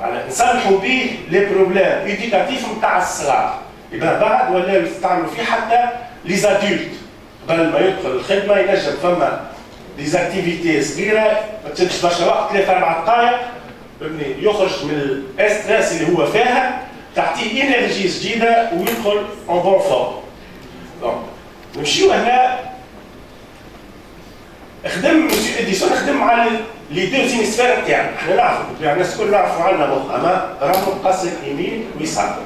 معناها نصلحوا به لي بروبليم ايديكاتيف نتاع الصغار. يبقى بعد ولاو يستعملوا فيه حتى لي زادولت. قبل ما يدخل الخدمه ينجم فما ديزاكتيفيتي صغيره ما تشدش برشا وقت 3 4 دقائق فهمني يخرج من الاستريس اللي هو فيها تعطيه انرجي جديده ويدخل اون بون فورم. دونك نمشيو هنا خدم مسيو اديسون خدم على لي دو زيميسفير تاعنا. احنا نعرفوا يعني الناس الكل نعرفوا عندنا مخ اما راهو مقسم يمين ويسار.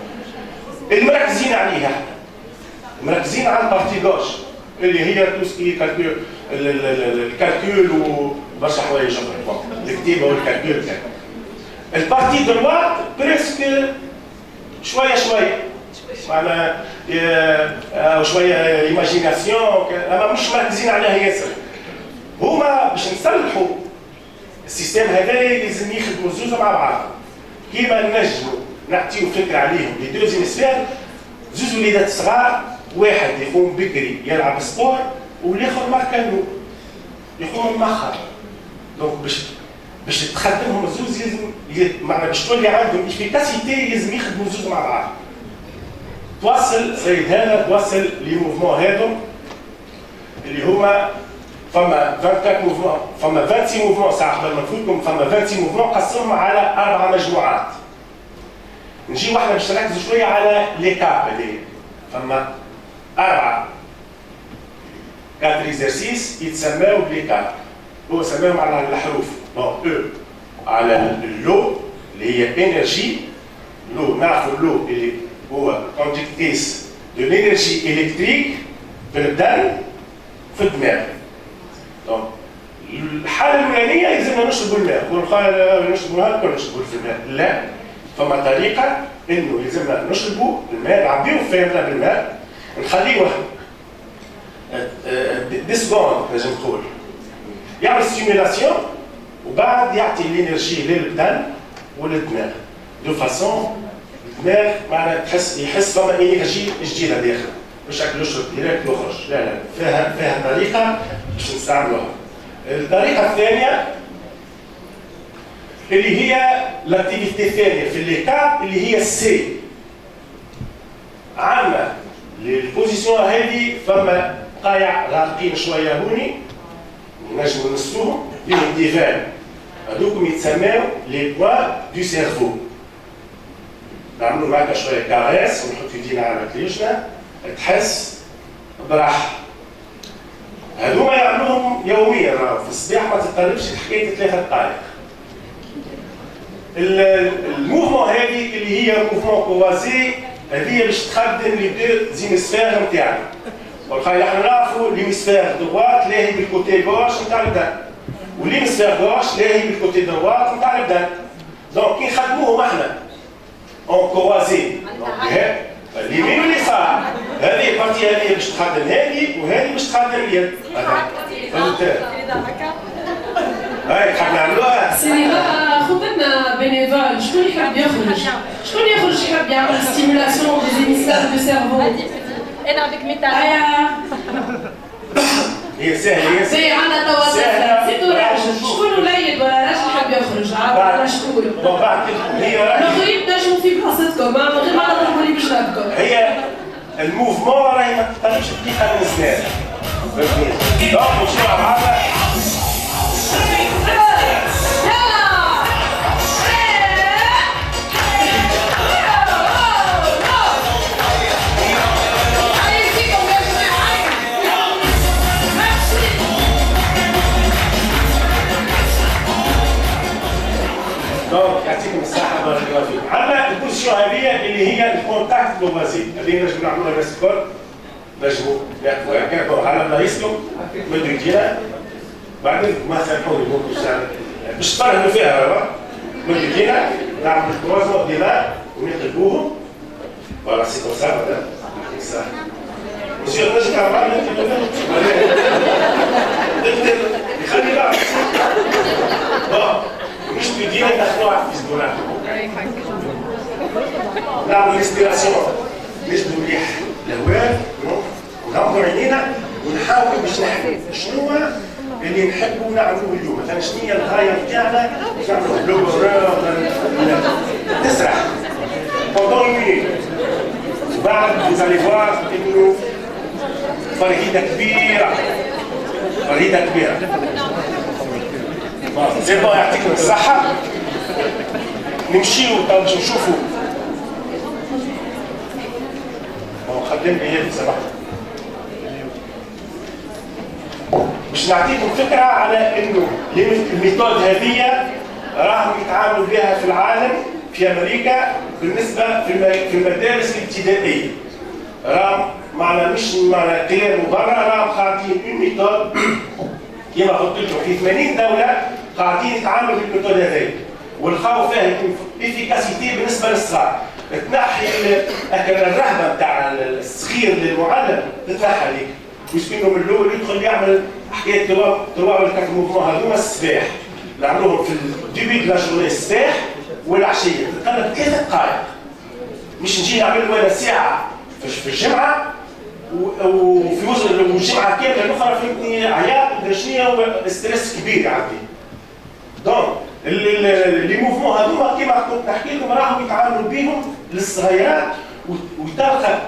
المركزين عليها احنا مركزين على البارتي غوش اللي هي توسكي كالكول الكالكول وبرشا حوايج اخرى الكتيبه والكالكول كذا. البارتي دروات بريسك شويه معناها شويه ايماجيناسيون اما مش مركزين عليها ياسر. هما باش نصلحوا السيستم هذا لازم يخدموا زوز مع بعض. كيما نجموا نعطيو فكره عليهم لي دو زيميسفير زوز وليدات صغار واحد يقوم بكري يلعب سبور والاخر ماركانو يقوم مأخر. دونك باش تخدمهم زوز لازم معناها باش تولي عندهم افيكاسيتي لازم يخدموا زوز مع بعض. توصل سيد هذا توصل لي موفمون هذم اللي هما فما 24 موفمون فما 26 موفمون ساعه قبل ما نفوتكم فما 26 موفمون قسمهم على 4 مجموعات. نجي واحده باش نركزوا شويه على لي كاب اللي فما 4 اكزرسيس يتسماو بلي كاب. هو سماهم على الحروف دونك او على اللو اللي هي انرجي. لو نعرفوا اللو اللي هو كونجكتيس دو لينرجي الكتريك في البدن في الدماغ. دونك الحاله الاولانيه يلزمنا نشربوا الماء والخاله نشربوا الماء كل نشربوا في الماء. لا فما طريقه انه يلزمنا نشربوا الماء نعبيو فمنا بالماء نخليوه دي سكوند لازم نقول يعمل ستيميلاسيون وبعد يعطي الانرجي للبدن وللدماغ دو فاسون الدماغ معناها يحس فما انرجي جديده داخل مش هكا يشرب ديريكت يخرج. لا فيها طريقه باش نستعملوها. الطريقه الثانيه اللي هي لاكتيفيتي الثانيه في الليكاب اللي هي السي. عندنا البوزيسيون هذه فما قايع غارقين شويه هوني نجموا نسلوهم فيهم ديفان هذوكم يتسماو لي بوان دو سيرفو. نعملوا معاك شويه كاريس ونحط يدينا على كليشنا تحس براحه. هذوما يعملوهم يوميا في الصباح ما تقربش حكايه 3 دقائق. الموفمون هذه اللي هي موفمون كوازي هذه باش تخدم لي دو زيميسفير نتاعنا. والخايل احنا نعرفوا ليميسفير دوات لاهي بالكوتي غوش نتاع البدن وليميسفير غوش لاهي بالكوتي دوات نتاع البدن. دونك كي نخدموهم احنا اون كوازي اليمين واليسار هذه البارتي هذه باش تخدم هذه وهذه باش تخدم اليد. فهمت؟ هاي حاب نعملوها؟ سيدي خدمنا بينيفال شكون يحب يخرج؟ شكون يحب يعمل ستيمولاسيون دي زيميسفير دو سيرفو؟ انا افيك ميتال هي سهله سي عندنا توازن زيدوا راجل شكون وليد ولا راجل حاب يخرج عاد شكون؟ بعد هي الاخرين تنجموا في بلاصتكم من غير ما تضربوا لي بجنابكم. هي الموفمون راهي ما تقدرش تديها للناس فهمتني؟ دونك نمشيو مع بعضنا يعطيكم الصحة بارك الله فيكم. عندنا البوزيسيون هذه اللي هي الكونتاكت كوفازي اللي نجموا نعملوها الناس الكل نجموا ياكلوا هكا على بلايصتهم مدوا يدينا بعدين ما سامحوني باش تفرهدوا فيها مدوا يدينا نعملوا الكروزمون ديما ونقلبوهم فوالا سي كوم سا ولا صح. مسيو نجم تعمل يخلي بعض مش بدينا ندخلوها في الزبونات. نعمل انسبيراسيون نجبدوا مليح الهواء ونغمضوا عينينا ونحاولوا باش نحكوا شنو اللي نحبوا نعملوه اليوم. مثلا شنو هي الغايه نتاعنا نعملوا لو فريدة كبيرة. فريدة كبيرة. زي ما يعطيكم الصحة. نمشيو نشوفوا. خلينا هي سمحت. باش نعطيكم فكرة على انه الميثود هذه راهم يتعاملوا بها في العالم في امريكا بالنسبة في المدارس الابتدائية. راهم معنا مش معنا كلام برا، راهم قاعدين الميثود كما قلت لكم في 80 دولة قاعدين يتعاملوا بالميثود هذه ولقاو فيها افيكاسيتي بالنسبة للصغار. تنحي الرهبة بتاع الصغير للمعلم تتنحى ليك. مش انه من الاول يدخل يعمل حكايه توا ولا كانت موفمون هذوما الصباح نعملوهم في الديبي دو لا جورني الصباح والعشيه تتقلب 3 دقائق. مش نجي نعمل ولا ساعه في الجمعه وفي وسط الجمعه كامله الاخرى فهمتني عياط ودرشنيه وستريس كبير يعدي. دونك اللي موفمون هذوما كيما كنت نحكي لكم راهم يتعاملوا بهم للصغيرات وتلقى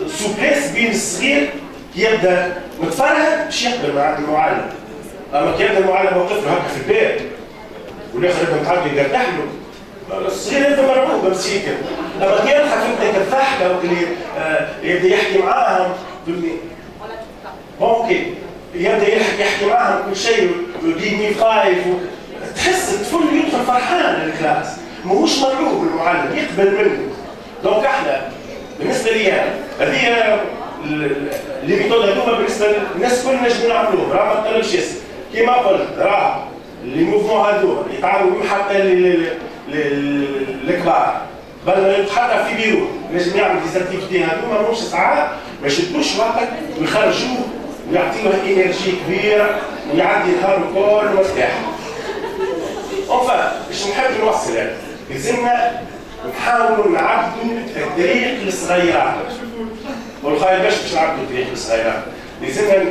سوبليس بين الصغير يبدا متفرهد باش يقبل مع المعلم. اما كي يبدا المعلم واقف له هكا في الباب والاخر يبدا متعدي يقدح له الصغير يبدا مرعوب مسيكه. اما كي يلحق يبدا كالضحكه يبدا يحكي معاهم ممكن يبدا يحكي معاهم كل شيء ويجيب مي فايف تحس الطفل يدخل فرحان للكلاس ماهوش مرعوب المعلم يقبل منه. دونك احنا بالنسبه لي هذه اللي ميثود هذوما بالنسبه للناس كل نجم نعملوهم راه ما طلبش ياسر كيما قلت راه اللي موفمون هذوما يتعاملوا بهم حتى الكبار بل حتى في بيرو نجم يعمل ديزاكتيفيتي هذوما ماهمش ساعات ما يشدوش وقت ويخرجوه ويعطيوه انرجي كبيره ويعدي النهار الكل مرتاح. باش نحب نوصل هذا لازمنا نحاولوا نعبدوا الطريق للصغيرات والخايب باش نعبدوا الطريق للصغيرات. لازمنا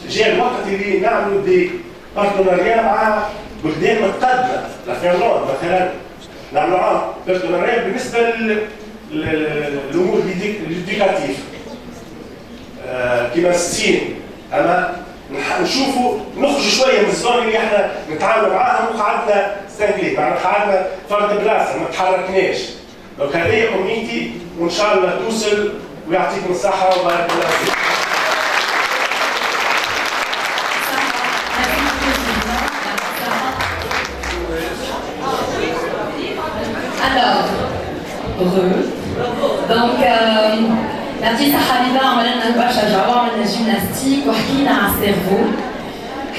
جاء الوقت اللي نعملوا دي بارتنريا مع بلدان متقدمه لا فنلندا مثلا نعملوا معاهم بارتنريا بالنسبه للامور الإديوكاتيف كيما الصين. اما نشوفوا نخرجوا شويه من الزون اللي احنا نتعاملوا معاهم وقعدنا ستانكلي معنا قعدنا فرد بلاصه ما تحركناش. دونك هذه امنيتي وان شاء الله توصل ويعطيكم الصحه وبارك الله فيك. Alors, donc العطيسة حبيبة عملنا برشا جو عملنا جيمناستيك وحكينا على السيرفو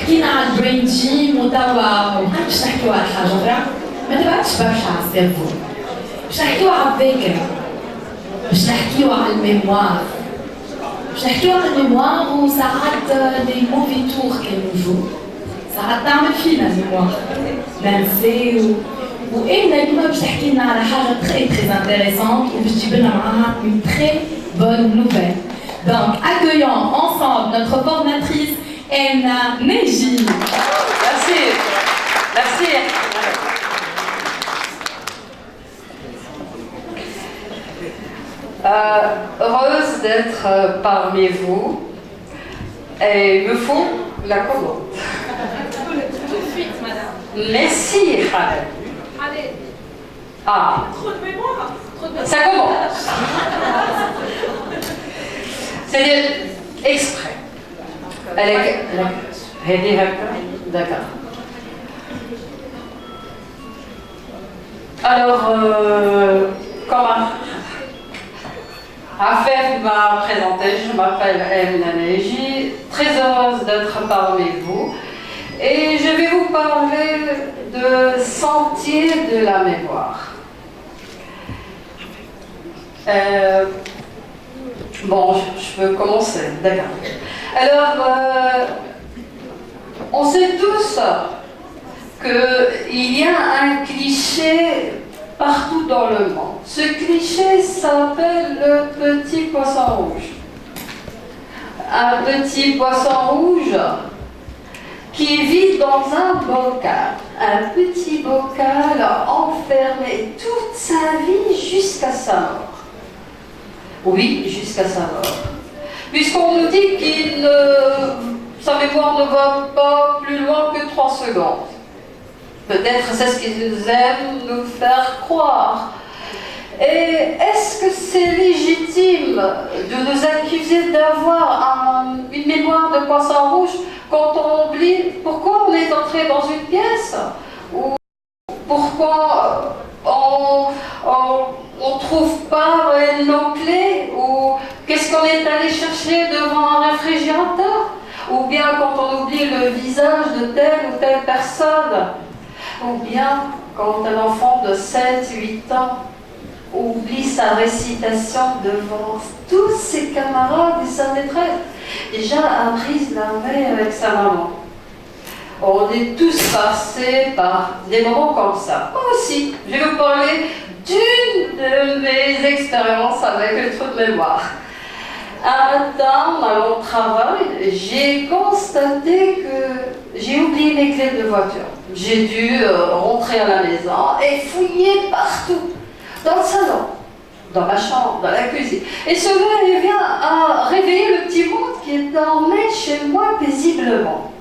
حكينا على البرين جيم وتوا باش نحكيو على حاجة أخرى ما تبعدش برشا على السيرفو باش نحكيو على الذاكرة باش نحكيو على الميموار باش نحكيو على الميموار وساعات لي موفي تور كانوا يجوا ساعات تعمل فينا الميموار ننسى وإنا اليوم باش تحكي لنا على حاجة très très intéressante وباش تجيب لنا معاها une très bonne nouvelle. Donc accueillons ensemble notre formatrice Emna Neji. Merci. Merci. Heureuse d'être parmi vous et me font la commande. Tout de suite, madame. Merci, Khaled. Allez. Ah. Trop de mémoire. Ça commence. C'est exprès. D'accord. Alors, comme Afef m'a présenté, je m'appelle Emna Neji, très heureuse d'être parmi vous. Et je vais vous parler de sentier de la mémoire. Bon, je peux commencer, d'accord. Alors, on sait tous qu'il y a un cliché partout dans le monde. Ce cliché s'appelle le petit poisson rouge. Un petit poisson rouge qui vit dans un bocal. Un petit bocal enfermé toute sa vie jusqu'à sa mort. Oui, jusqu'à sa mort. puisqu'on nous dit sa mémoire ne va pas plus loin que 3 secondes. Peut-être c'est ce qu'ils aiment nous faire croire. Et est-ce que c'est légitime de nous accuser d'avoir une mémoire de poisson rouge quand on oublie pourquoi on est entré dans une pièce? Ou pourquoi on ne trouve pas nos clés? Ou qu'est-ce qu'on est allé chercher devant un réfrigérateur? Ou bien quand on oublie le visage de telle ou telle personne? Ou bien quand un enfant de 7-8 ans oublie sa récitation devant tous ses camarades et sa maîtresse, déjà apprise la veille avec sa maman. On est tous passés par des moments comme ça. Moi aussi, je vais vous parler d'une de mes expériences avec le trou de mémoire. Un matin, en allant au travail, j'ai constaté que j'ai oublié mes clés de voiture. J'ai dû rentrer à la maison et fouiller partout. Dans le salon, dans ma chambre, dans la cuisine. Et cela vient à réveiller le petit monde qui dormait chez moi paisiblement.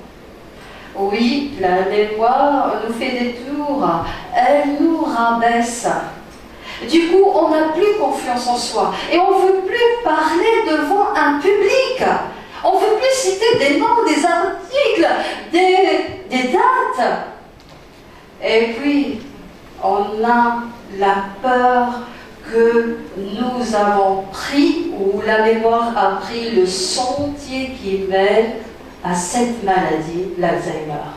Oui, la mémoire nous fait des tours, elle nous rabaisse. Du coup, on n'a plus confiance en soi et on ne veut plus parler devant un public. On ne veut plus citer des noms, des articles, des dates. Et puis, on a la peur que nous avons pris, ou la mémoire a pris le sentier qui mène à cette maladie, l'Alzheimer.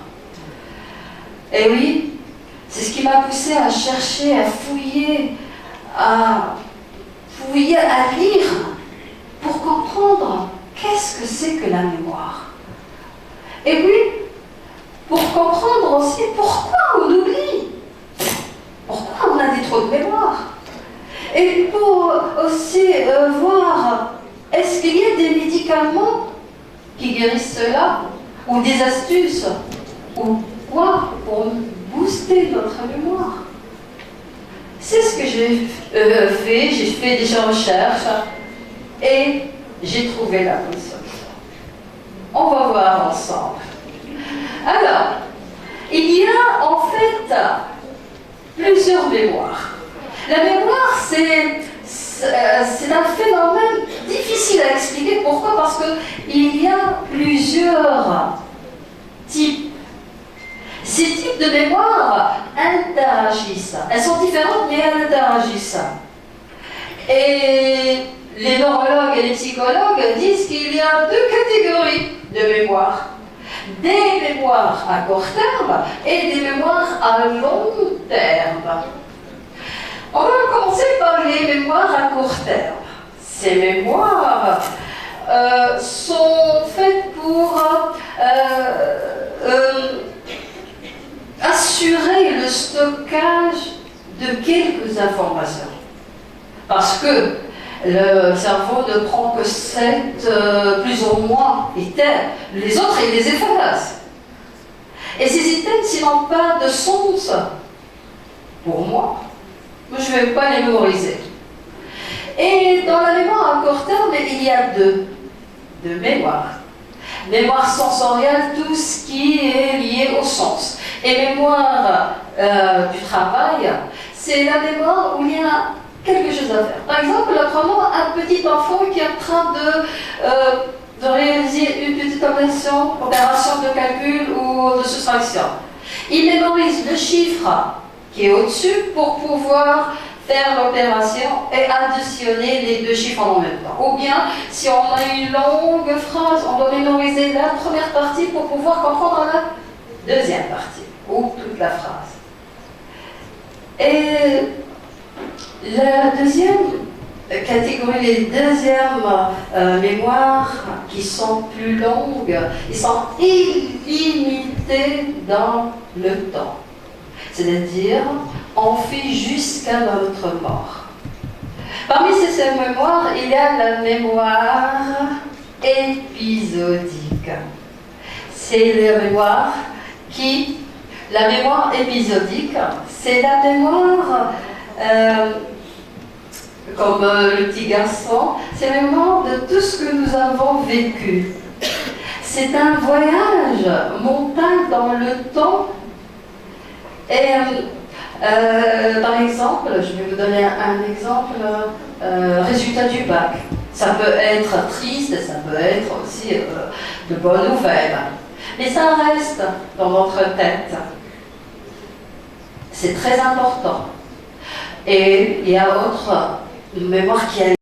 Et oui, c'est ce qui m'a poussé à chercher, à fouiller, à lire, pour comprendre qu'est-ce que c'est que la mémoire. Et puis, pour comprendre aussi pourquoi on oublie. Pourquoi on a des trous de mémoire? Et pour aussi voir, est-ce qu'il y a des médicaments qui guérissent cela? Ou des astuces? Ou quoi pour booster notre mémoire? C'est ce que j'ai fait. J'ai fait des recherches et j'ai trouvé la bonne solution. On va voir ensemble. Alors, il y a en fait plusieurs mémoires. La mémoire, c'est un phénomène difficile à expliquer. Pourquoi? Parce qu'il y a plusieurs types. Ces types de mémoire interagissent. Elles sont différentes, mais elles interagissent. Et les neurologues et les psychologues disent qu'il y a 2 catégories de mémoire. Des mémoires à court terme et des mémoires à long terme. On va commencer par les mémoires à court terme. Ces mémoires sont faites pour assurer le stockage de quelques informations. Parce que le cerveau ne prend que 7, plus ou moins, items. Les autres, il les efface. Et ces items, s'ils n'ont pas de sens, pour moi, je ne vais pas les mémoriser. Et dans la mémoire à court terme, il y a deux mémoires. Mémoire sensorielle, tout ce qui est lié au sens. Et mémoire du travail, c'est la mémoire où il y a quelque chose à faire. Par exemple, prenons un petit enfant qui est en train de réaliser une petite opération de calcul ou de soustraction. Il mémorise le chiffre qui est au-dessus pour pouvoir faire l'opération et additionner les 2 chiffres en même temps. Ou bien, si on a une longue phrase, on doit mémoriser la première partie pour pouvoir comprendre la deuxième partie, ou toute la phrase. Et la deuxième catégorie, les deuxièmes mémoires qui sont plus longues, ils sont illimités dans le temps. C'est-à-dire, on fait jusqu'à notre mort. Parmi ces mémoires, il y a la mémoire épisodique. C'est la mémoire épisodique, c'est la mémoire, comme le petit garçon, C'est la mémoire de tout ce que nous avons vécu. C'est un voyage mental dans le temps. Et par exemple, je vais vous donner un exemple, résultat du bac. Ça peut être triste, ça peut être aussi de bonnes nouvelles. Mais ça reste dans votre tête. C'est très important. Et il y a autre mémoire qui est